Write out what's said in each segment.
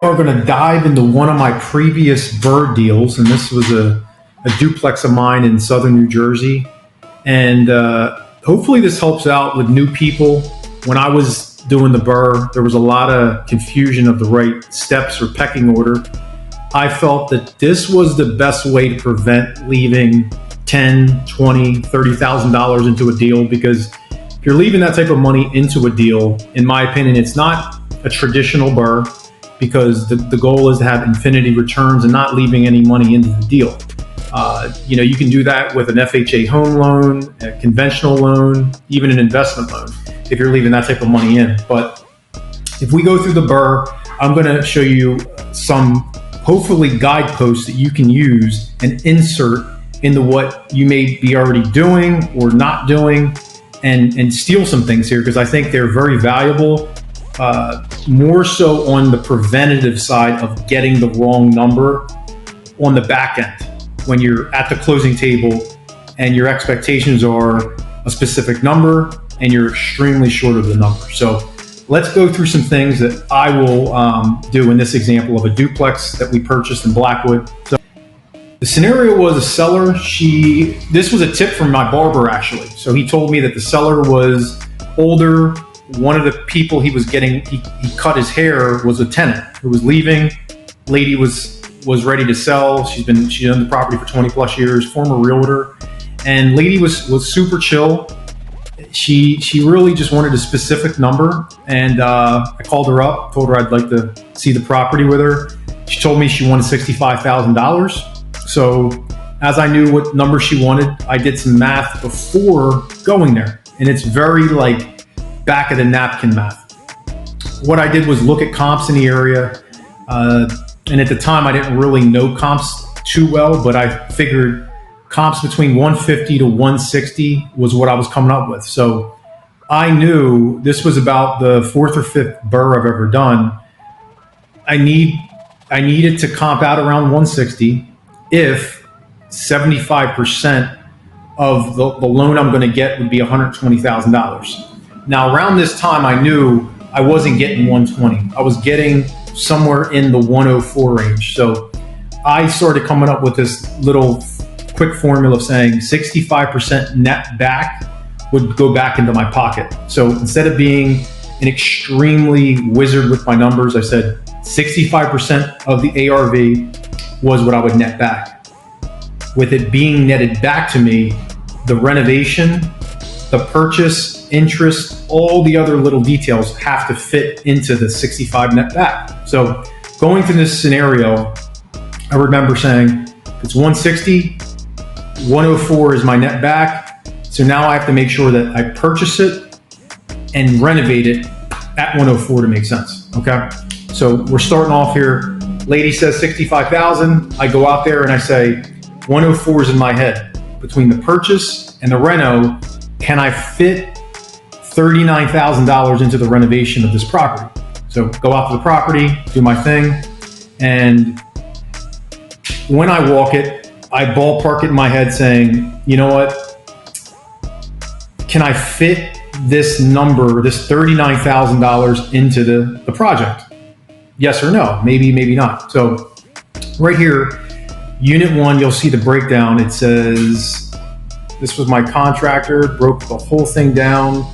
We're going to dive into one of my previous BRRRR deals, and this was a duplex of mine in southern New Jersey. And hopefully this helps out with new people. When I was doing the BRRRR, there was a lot of confusion of the right steps or pecking order. I felt that this was the best way to prevent leaving $10, $20, $30,000 into a deal, because if you're leaving that type of money into a deal, in my opinion, it's not a traditional BRRRR, because the goal is to have infinity returns and not leaving any money into the deal. You can do that with an FHA home loan, a conventional loan, even an investment loan, if you're leaving that type of money in. But if we go through the BRRRR, I'm going to show you some hopefully guideposts that you can use and insert into what you may be already doing or not doing, and steal some things here, because I think they're very valuable. More so on the preventative side of getting the wrong number on the back end when you're at the closing table and your expectations are a specific number and you're extremely short of the number. So let's go through some things that I will do in this example of a duplex that we purchased in Blackwood. So the scenario was a seller. This was a tip from my barber, actually. So he told me that the seller was older. One of the people he was getting, he cut his hair, was a tenant who was leaving. Lady was ready to sell. She's owned the property for 20 plus years, former realtor. And lady was super chill. She really just wanted a specific number. And I called her up, told her I'd like to see the property with her. She told me she wanted $65,000. So as I knew what number she wanted, I did some math before going there. And it's very like back of the napkin math. What I did was look at comps in the area. And at the time I didn't really know comps too well, but I figured comps between 150 to 160 was what I was coming up with. So I knew this was about the fourth or fifth BRRRR I've ever done. I needed to comp out around 160 if 75% of the loan I'm going to get would be $120,000. Now, around this time, I knew I wasn't getting 120. I was getting somewhere in the 104 range. So I started coming up with this little quick formula of saying 65% net back would go back into my pocket. So instead of being an extremely wizard with my numbers, I said 65% of the ARV was what I would net back. With it being netted back to me, the renovation, the purchase, interest, all the other little details have to fit into the 65 net back. So going through this scenario, I remember saying, it's 160, 104 is my net back. So now I have to make sure that I purchase it and renovate it at 104 to make sense, okay? So we're starting off here. Lady says 65,000. I go out there and I say, 104 is in my head. Between the purchase and the reno, can I fit $39,000 into the renovation of this property? So go out to the property, do my thing. And when I walk it, I ballpark it in my head saying, you know what? Can I fit this number, this $39,000 into the project? Yes or no? Maybe, maybe not. So right here, unit one, you'll see the breakdown. It says, this was my contractor, broke the whole thing down.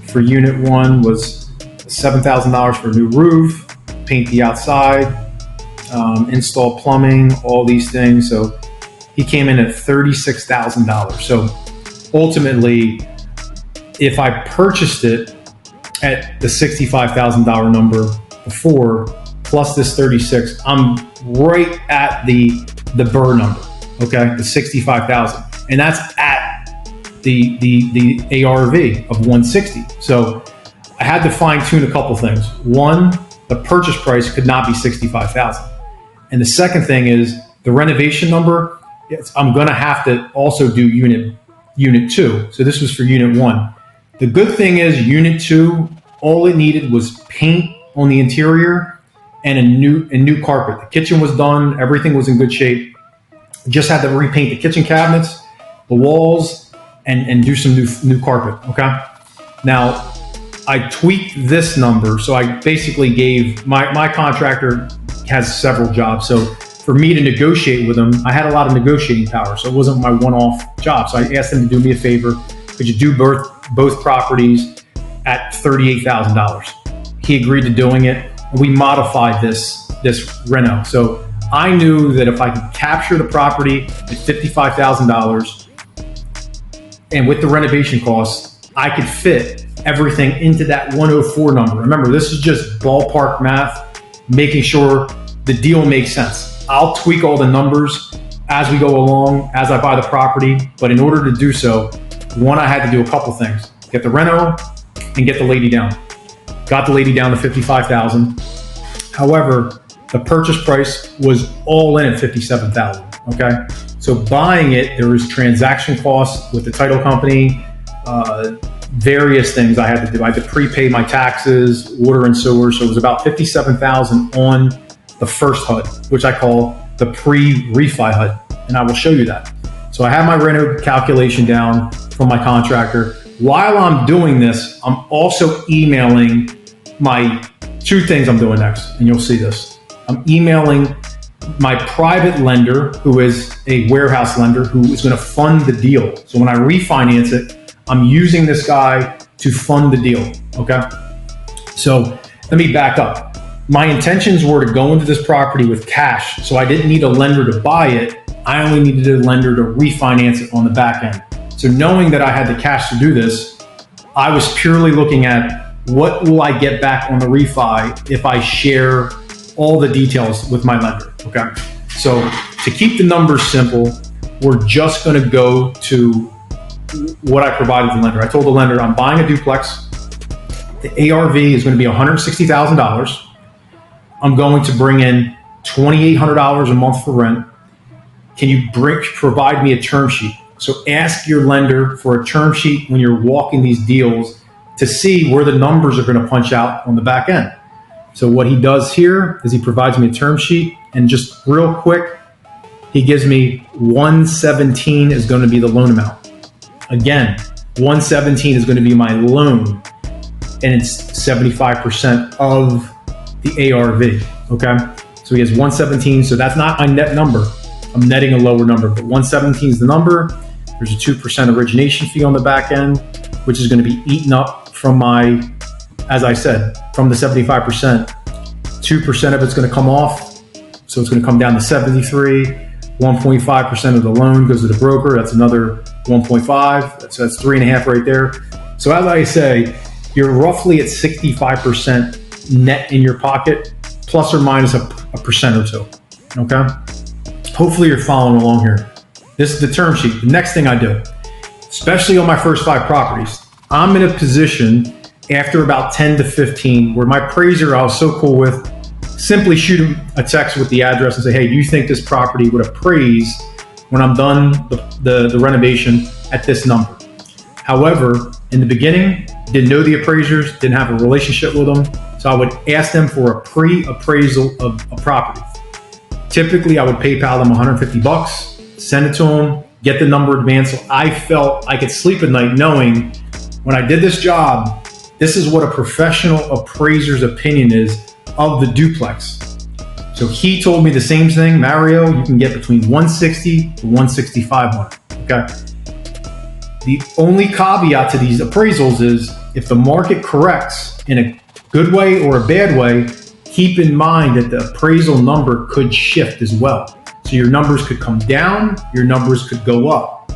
For unit one was $7,000 for a new roof, paint the outside, install plumbing, all these things. So he came in at $36,000. So ultimately, if I purchased it at the $65,000 number before, plus this 36, I'm right at the BRRRR number, okay, the 65,000, and that's at the ARV of 160. So I had to fine tune a couple things. One, the purchase price could not be 65,000, and the second thing is the renovation number. I'm going to have to also do unit two. So this was for unit one. The good thing is unit two, all it needed was paint on the interior and a new carpet. The kitchen was done. Everything was in good shape. Just had to repaint the kitchen cabinets, the walls, and do some new carpet, okay? Now, I tweaked this number. So I basically gave, my contractor has several jobs. So for me to negotiate with him, I had a lot of negotiating power. So it wasn't my one-off job. So I asked him to do me a favor. Could you do both properties at $38,000? He agreed to doing it. We modified this reno. So I knew that if I could capture the property at $55,000 and with the renovation costs, I could fit everything into that 104 number. Remember, this is just ballpark math, making sure the deal makes sense. I'll tweak all the numbers as we go along, as I buy the property. But in order to do so, one, I had to do a couple things: get the reno and get the lady down. Got the lady down to $55,000. However, the purchase price was all in at $57,000. Okay, so buying it, there was transaction costs with the title company, various things I had to do. I had to prepay my taxes, water and sewer. So it was about $57,000 on the first HUD, which I call the pre-refi HUD, and I will show you that. So I have my reno calculation down from my contractor. While I'm doing this, I'm also emailing my two things I'm doing next, and you'll see this. I'm emailing my private lender, who is a warehouse lender, who is going to fund the deal. So when I refinance it, I'm using this guy to fund the deal. Okay. So let me back up. My intentions were to go into this property with cash. So I didn't need a lender to buy it. I only needed a lender to refinance it on the back end. So knowing that I had the cash to do this, I was purely looking at what will I get back on the refi if I share all the details with my lender. Okay. So to keep the numbers simple, we're just going to go to what I provided the lender. I told the lender I'm buying a duplex. The ARV is going to be $160,000. I'm going to bring in $2,800 a month for rent. Can you provide me a term sheet? So ask your lender for a term sheet when you're walking these deals to see where the numbers are going to punch out on the back end. So what he does here is he provides me a term sheet, and just real quick, he gives me 117 is going to be the loan amount. Again, 117 is going to be my loan, and it's 75% of the ARV. Okay. So he has 117. So that's not my net number. I'm netting a lower number, but 117 is the number. There's a 2% origination fee on the back end, which is going to be eaten up from my, as I said, from the 75%, 2% of it's going to come off. So it's going to come down to 73. 1.5% of the loan goes to the broker. That's another 1.5. So that's 3.5 right there. So as I say, you're roughly at 65% net in your pocket, plus or minus a percent or two. Okay. Hopefully you're following along here. This is the term sheet. The next thing I do, especially on my first 5 properties, I'm in a position after about 10 to 15 where my appraiser I was so cool with, simply shoot him a text with the address and say, hey, do you think this property would appraise when I'm done the renovation at this number? However, in the beginning, didn't know the appraisers, didn't have a relationship with them. So I would ask them for a pre-appraisal of a property. Typically, I would PayPal them $150, send it to them, get the number advanced. So I felt I could sleep at night knowing when I did this job, this is what a professional appraiser's opinion is of the duplex. So he told me the same thing, Mario, you can get between 160 to 165 on it. Okay. The only caveat to these appraisals is if the market corrects in a good way or a bad way, keep in mind that the appraisal number could shift as well. So your numbers could come down, your numbers could go up.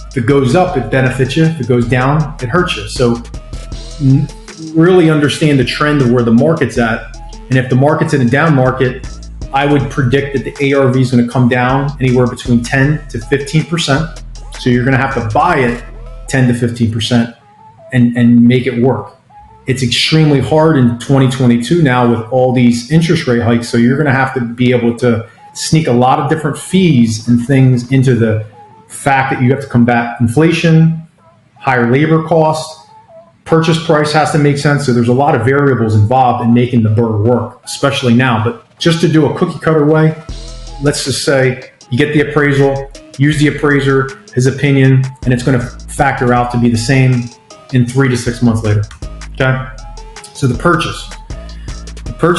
If it goes up, it benefits you. If it goes down, it hurts you. So really understand the trend of where the market's at. And if the market's in a down market, I would predict that the ARV is going to come down anywhere between 10 to 15%. So you're going to have to buy it 10 to 15% and make it work. It's extremely hard in 2022 now with all these interest rate hikes. So you're going to have to be able to sneak a lot of different fees and things into the fact that you have to combat inflation, higher labor costs, purchase price has to make sense. So there's a lot of variables involved in making the BRRRR work, especially now. But just to do a cookie cutter way, let's just say you get the appraisal, use the appraiser, his opinion, and it's going to factor out to be the same in 3 to 6 months later. Okay. So the purchase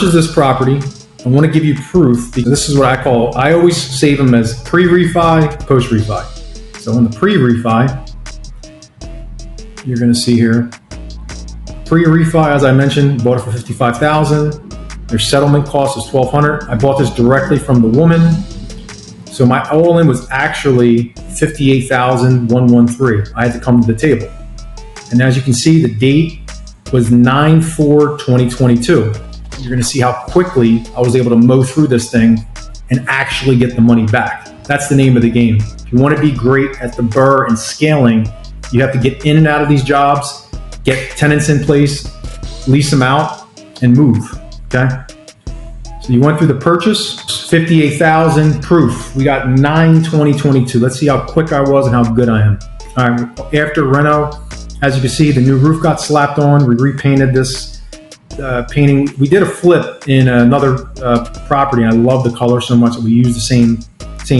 of this property, I want to give you proof because this is what I always save them as pre-refi, post-refi. So on the pre-refi, you're going to see here, pre-refi, as I mentioned, bought it for $55,000. Their settlement cost is $1,200. I bought this directly from the woman. So my all-in was actually $58,113. I had to come to the table. And as you can see, the date was 9/4/2022. You're going to see how quickly I was able to mow through this thing and actually get the money back. That's the name of the game. If you want to be great at the BRRRR and scaling, you have to get in and out of these jobs, get tenants in place, lease them out, and move, okay? So you went through the purchase, 58,000 proof. We got 9/20/22. Let's see how quick I was and how good I am. All right, after reno, as you can see, the new roof got slapped on. We repainted this painting. We did a flip in another property, and I love the color so much that we used the same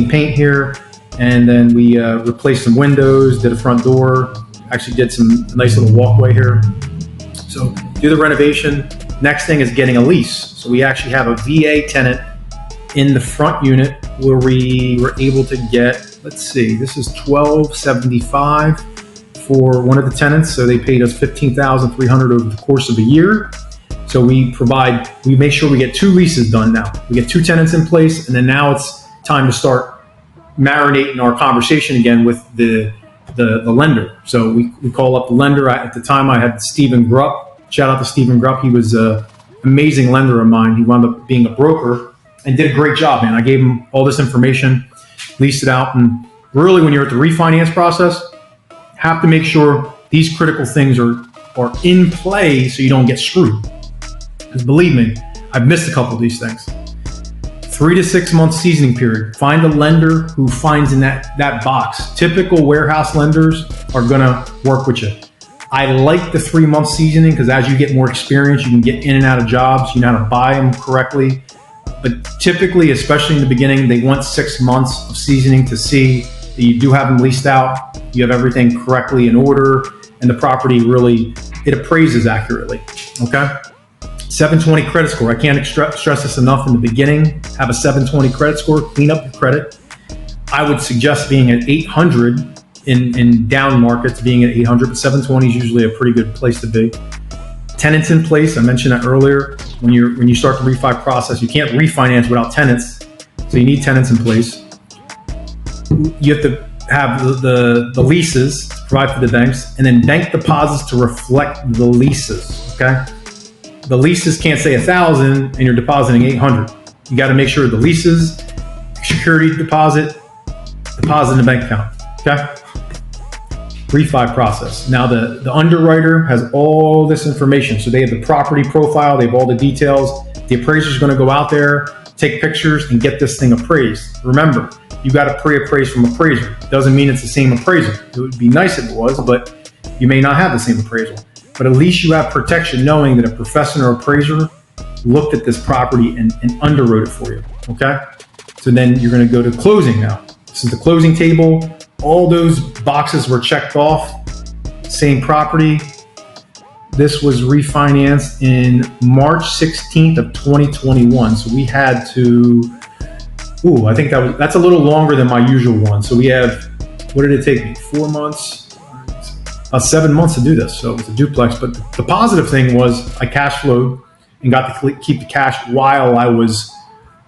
paint here. And then we replaced some windows, did a front door, actually did some nice little walkway here. So do the renovation. Next thing is getting a lease. So we actually have a VA tenant in the front unit where we were able to get, let's see, this is $1,275 for one of the tenants. So they paid us $15,300 over the course of a year. So we make sure we get 2 leases done now. We get 2 tenants in place, and then now it's time to start marinating our conversation again with the lender. So we call up the lender. At the time I had Stephen Grupp. Shout out to Stephen Grupp. He was an amazing lender of mine. He wound up being a broker and did a great job, man. I gave him all this information, leased it out. And really, when you're at the refinance process, have to make sure these critical things are in play so you don't get screwed. Because believe me, I've missed a couple of these things. 3 to 6 month seasoning period. Find a lender who finds in that box. Typical warehouse lenders are gonna work with you. I like the 3 month seasoning because as you get more experience, you can get in and out of jobs. You know how to buy them correctly. But typically, especially in the beginning, they want 6 months of seasoning to see that you do have them leased out, you have everything correctly in order, and the property really, it appraises accurately, okay? 720 credit score. I can't stress this enough in the beginning. Have a 720 credit score, clean up your credit. I would suggest being at 800 in down markets, being at 800, but 720 is usually a pretty good place to be. Tenants in place, I mentioned that earlier. When you start the refi process, you can't refinance without tenants, so you need tenants in place. You have to have the leases to provide for the banks, and then bank deposits to reflect the leases, okay? The leases can't say 1,000 and you're depositing 800. You got to make sure the leases, security deposit in the bank account, okay? Refi process. Now the underwriter has all this information. So they have the property profile, they have all the details. The appraiser is going to go out there, take pictures, and get this thing appraised. Remember, you got to pre-appraise from appraiser. Doesn't mean it's the same appraisal. It would be nice if it was, but you may not have the same appraisal. But at least you have protection knowing that a professional appraiser looked at this property and underwrote it for you, okay? So then you're going to go to closing now. This is the closing table. All those boxes were checked off. Same property. This was refinanced in March 16th of 2021. So we had to, I think that's a little longer than my usual one. So we have, what did it take me? 4 months? 7 months to do this. So it was a duplex. But the positive thing was I cash flowed and got to keep the cash while I was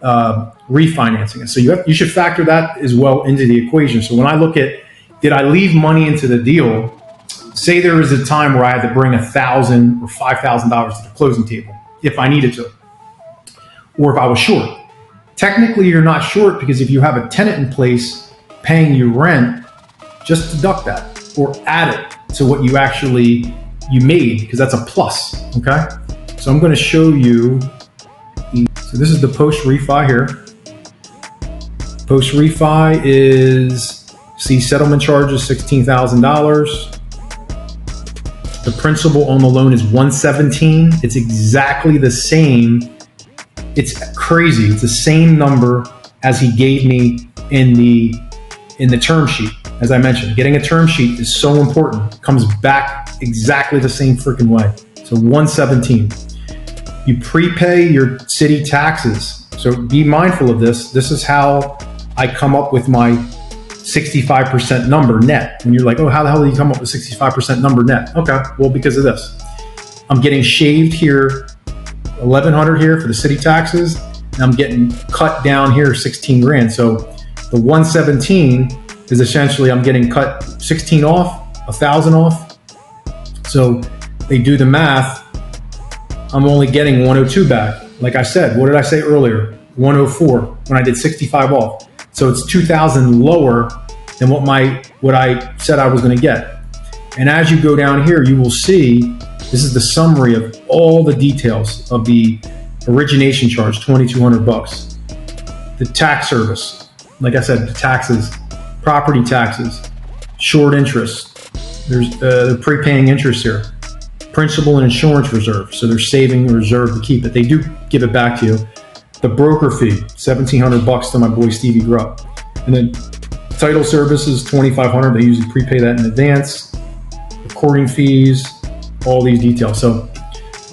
refinancing it. So you should factor that as well into the equation. So when I look at, did I leave money into the deal? Say there was a time where I had to bring $1,000 or $5,000 to the closing table if I needed to, or if I was short. Technically, you're not short because if you have a tenant in place paying you rent, just deduct that or add it to what you made, because that's a plus, okay? So I'm going to show you. So this is the post refi here. Post refi is, see, settlement charges $16,000. The principal on the loan is $117. It's exactly the same. It's crazy. It's the same number as he gave me in the term sheet. As I mentioned, getting a term sheet is so important. It comes back exactly the same freaking way. So $117. You prepay your city taxes. So be mindful of this. This is how I come up with my 65% number net. When you're like, oh, how the hell do you come up with 65% number net? Okay, well, because of this. I'm getting shaved here, $1,100 here for the city taxes, and I'm getting cut down here 16 grand. So the 117 is essentially I'm getting cut 16 off, 1,000 off. So they do the math. I'm only getting 102 back. Like I said, what did I say earlier? 104 when I did 65 off. So it's 2,000 lower than what I said I was going to get. And as you go down here, you will see this is the summary of all the details of the origination charge, $2,200. The tax service, like I said, the taxes, property taxes, short interest. There's they're prepaying interest here. Principal and insurance reserve, so they're saving a reserve to keep it. They do give it back to you. The broker fee, $1,700 to my boy Stevie Grubb. And then title services, $2,500. They usually prepay that in advance. Recording fees, all these details. So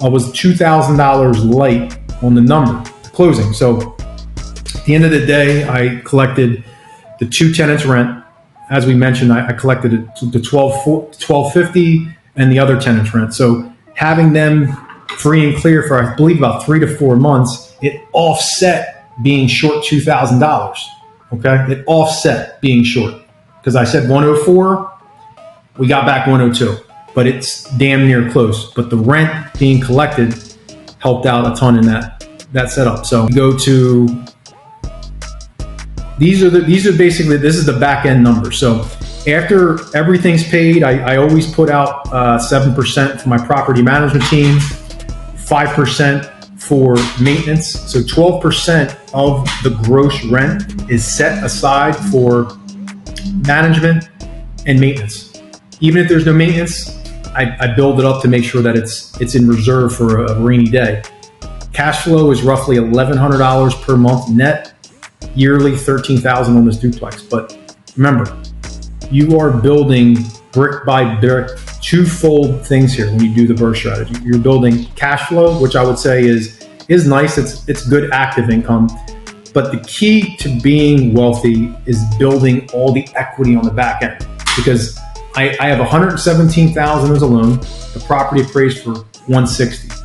I was $2,000 light on the number, the closing. So at the end of the day, I collected the 2 tenants rent. As we mentioned, I collected the $1,250 and the other tenants rent. So having them free and clear for, I believe, about 3 to 4 months, it offset being short $2,000. Okay, it offset being short because I said 104, we got back 102, but it's damn near close. But the rent being collected helped out a ton in that setup. So we go to these are basically, this is the back end number. So after everything's paid, I always put out 7% for my property management team, 5% for maintenance. So 12% of the gross rent is set aside for management and maintenance. Even if there's no maintenance, I build it up to make sure that it's in reserve for a rainy day. Cash flow is roughly $1,100 per month net, yearly $13,000 on this duplex. But remember, you are building brick by brick, twofold things here when you do the BRRRR strategy. You're building cash flow, which I would say is nice. It's good active income. But the key to being wealthy is building all the equity on the back end. Because I have $117,000 as a loan. The property appraised for $160,000.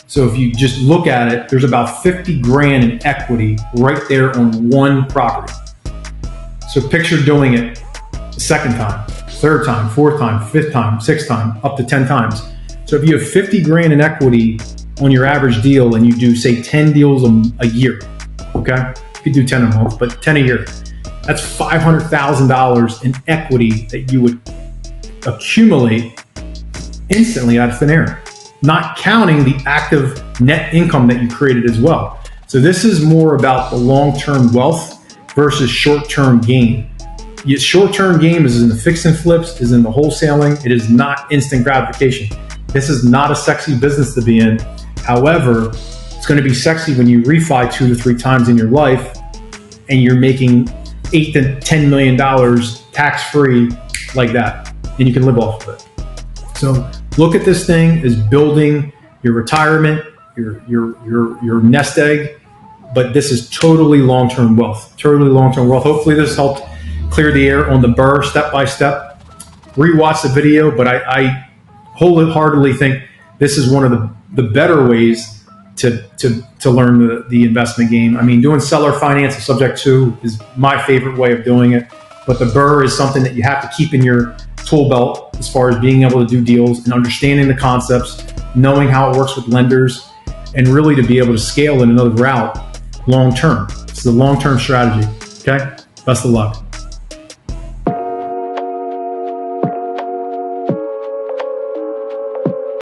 So if you just look at it, there's about 50 grand in equity right there on one property. So picture doing it the second time, third time, fourth time, fifth time, sixth time, up to 10 times. So if you have 50 grand in equity on your average deal and you do, say, 10 deals a year, okay? You could do 10 a month, but 10 a year. That's $500,000 in equity that you would accumulate instantly out of thin air, not counting the active net income that you created as well. So this is more about the long-term wealth versus short-term gain. Short-term gain is in the fix and flips, is in the wholesaling. It is not instant gratification. This is not a sexy business to be in. However, it's going to be sexy when you refi 2 to 3 times in your life and you're making $8 to $10 million tax-free like that, and you can live off of it. So look at this thing as building your retirement, your nest egg, but this is totally long-term wealth, Hopefully this helped clear the air on the BRRRR step-by-step. Rewatch the video, but I wholeheartedly think this is one of the better ways to learn the investment game. I mean, doing seller finance and subject to is my favorite way of doing it, but the BRRRR is something that you have to keep in your tool belt as far as being able to do deals and understanding the concepts, knowing how it works with lenders, and really to be able to scale in another route long term. It's the long-term strategy. Okay? Best of luck.